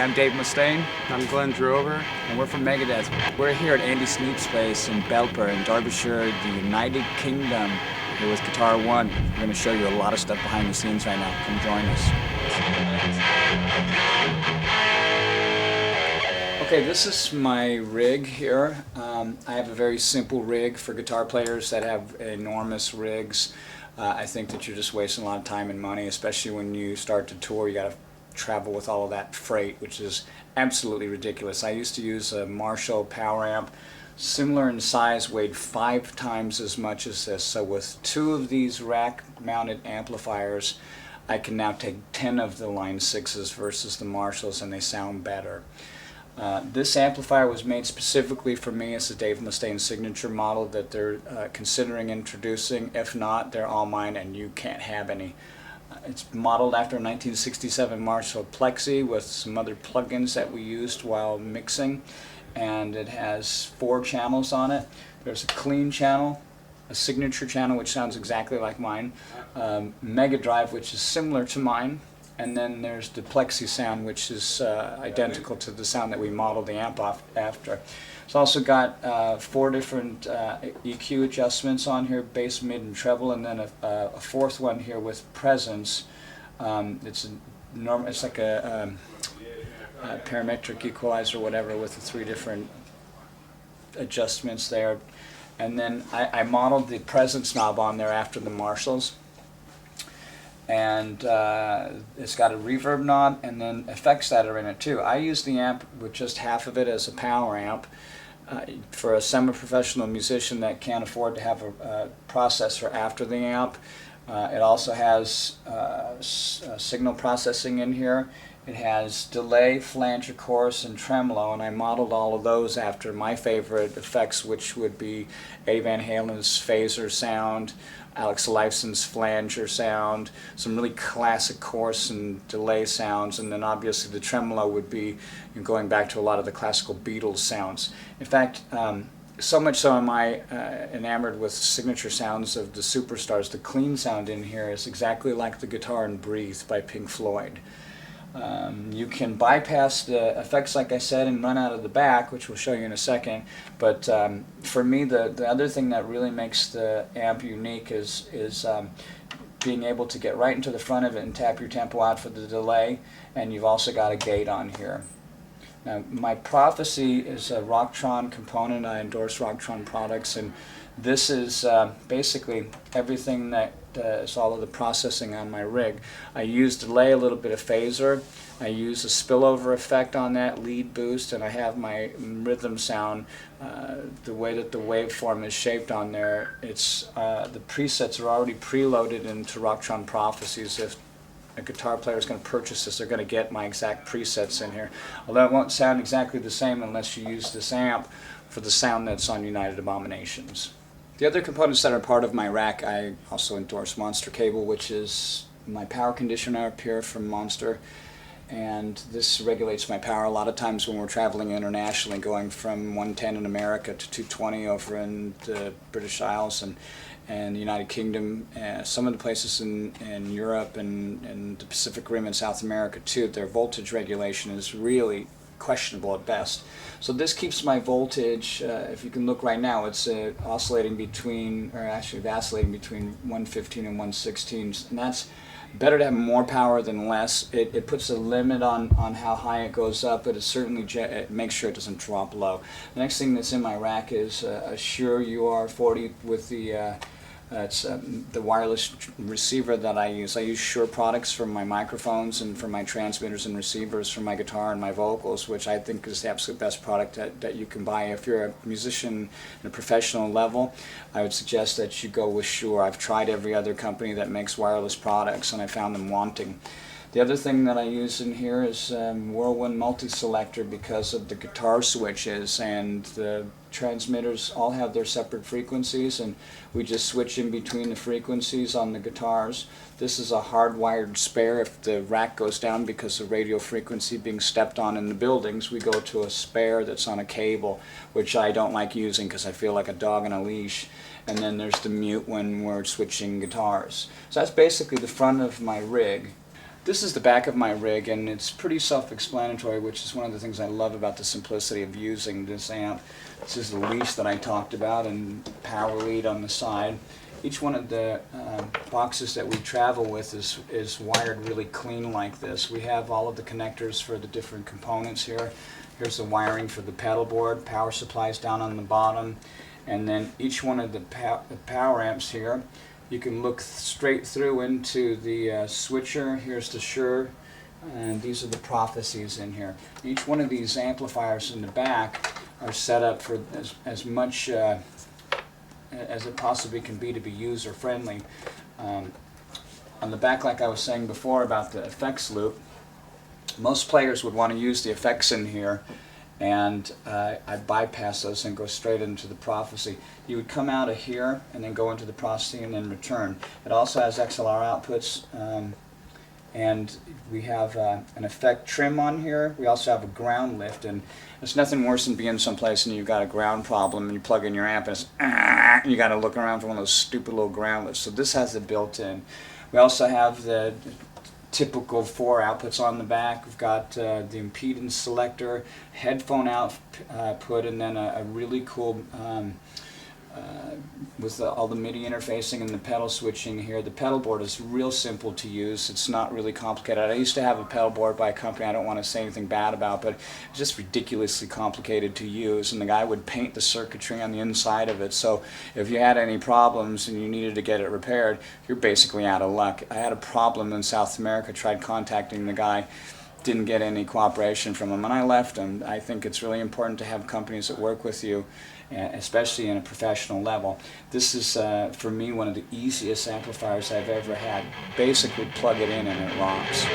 I'm Dave Mustaine, I'm Glenn Drover. and we're from Megadeth. We're here at Andy Sneap's place in Belper in Derbyshire, the United Kingdom, here with Guitar One. We're going to show you a lot of stuff behind the scenes right now. Come join us. Okay, this is my rig here. I have a very simple rig for guitar players that have enormous rigs. I think that you're just wasting a lot of time and money, especially when you start to tour. You got to travel with all of that freight, which is absolutely ridiculous. I used to use a Marshall power amp, similar in size, weighed 5 times as much as this. So with 2 of these rack-mounted amplifiers, I can now take 10 of the Line 6s versus the Marshalls, and they sound better. This amplifier was made specifically for me. It's a Dave Mustaine signature model that they're considering introducing. If not, they're all mine and you can't have any. It's modeled after a 1967 Marshall Plexi with some other plugins that we used while mixing, and it has 4 channels on it. There's a clean channel, a signature channel which sounds exactly like mine, Mega Drive which is similar to mine, and then there's the Plexi sound, which is identical to the sound that we modeled the amp off after. It's also got 4 different EQ adjustments on here, bass, mid, and treble, and then a 4th one here with presence. It's like a parametric equalizer or whatever with the 3 different adjustments there. And then I modeled the presence knob on there after the Marshalls. And it's got a reverb knob and then effects that are in it too. I use the amp with just half of it as a power amp. For a semi-professional musician that can't afford to have a processor after the amp, it also has signal processing in here. It has delay, flanger, chorus, and tremolo, and I modeled all of those after my favorite effects, which would be Eddie Van Halen's phaser sound, Alex Lifeson's flanger sound, some really classic chorus and delay sounds, and then obviously the tremolo would be going back to a lot of the classical Beatles sounds. In fact, so much so am I enamored with signature sounds of the superstars. The clean sound in here is exactly like the guitar in Breathe by Pink Floyd. You can bypass the effects, like I said, and run out of the back, which we'll show you in a second. But for me, the other thing that really makes the amp unique is being able to get right into the front of it and tap your tempo out for the delay, and you've also got a gate on here. Now, my Prophecy is a Rocktron component. I endorse Rocktron products, and this is basically everything that is all of the processing on my rig. I use delay, a little bit of phaser. I use a spillover effect on that, lead boost, and I have my rhythm sound. The way that the waveform is shaped on there, it's the presets are already preloaded into Rocktron Prophecies. If a guitar player is going to purchase this, they're going to get my exact presets in here. Although it won't sound exactly the same unless you use this amp for the sound that's on United Abominations. The other components that are part of my rack, I also endorse Monster Cable, which is my power conditioner up here from Monster, and this regulates my power a lot of times when we're traveling internationally, going from 110 in America to 220 over in the British Isles and the United Kingdom, some of the places in Europe and the Pacific Rim and South America too. Their voltage regulation is really questionable at best. So this keeps my voltage, if you can look right now, it's oscillating between, or actually vacillating between 115 and 116, and that's better to have more power than less. It puts a limit on how high it goes up, but it certainly it makes sure it doesn't drop low. The next thing that's in my rack is a Shure UR40 with the it's the wireless receiver that I use. I use Shure products for my microphones and for my transmitters and receivers for my guitar and my vocals, which I think is the absolute best product that you can buy. If you're a musician at a professional level, I would suggest that you go with Shure. I've tried every other company that makes wireless products and I found them wanting. The other thing that I use in here is Whirlwind multi-selector because of the guitar switches, and the transmitters all have their separate frequencies, and we just switch in between the frequencies on the guitars. This is a hardwired spare. If the rack goes down because of radio frequency being stepped on in the buildings, we go to a spare that's on a cable, which I don't like using because I feel like a dog on a leash. And then there's the mute when we're switching guitars. So that's basically the front of my rig. This is the back of my rig, and it's pretty self-explanatory, which is one of the things I love about the simplicity of using this amp. This is the leash that I talked about, and power lead on the side. Each one of the boxes that we travel with is wired really clean like this. We have all of the connectors for the different components here. Here's the wiring for the pedal board, power supplies down on the bottom, and then each one of the power amps here, you can look straight through into the switcher. Here's the Shure, and these are the prophecies in here. Each one of these amplifiers in the back are set up for as much as it possibly can be to be user-friendly. On the back, like I was saying before about the effects loop, most players would want to use the effects in here, and I bypass those and go straight into the prophecy. You would come out of here and then go into the prophecy and then return. It also has XLR outputs, and we have an effect trim on here. We also have a ground lift, and there's nothing worse than being someplace and you've got a ground problem and you plug in your amp and it's and you got to look around for one of those stupid little ground lifts. So this has it built in. We also have the typical 4 outputs on the back. We've got the impedance selector, headphone output, and then a really cool with all the MIDI interfacing and the pedal switching here. The pedal board is real simple to use. It's not really complicated. I used to have a pedal board by a company I don't want to say anything bad about, but it's just ridiculously complicated to use, and the guy would paint the circuitry on the inside of it, so if you had any problems and you needed to get it repaired, you're basically out of luck. I had a problem in South America, tried contacting the guy, didn't get any cooperation from him, and I left him. I think it's really important to have companies that work with you, especially in a professional level. This is, for me, one of the easiest amplifiers I've ever had. Basically plug it in and it rocks.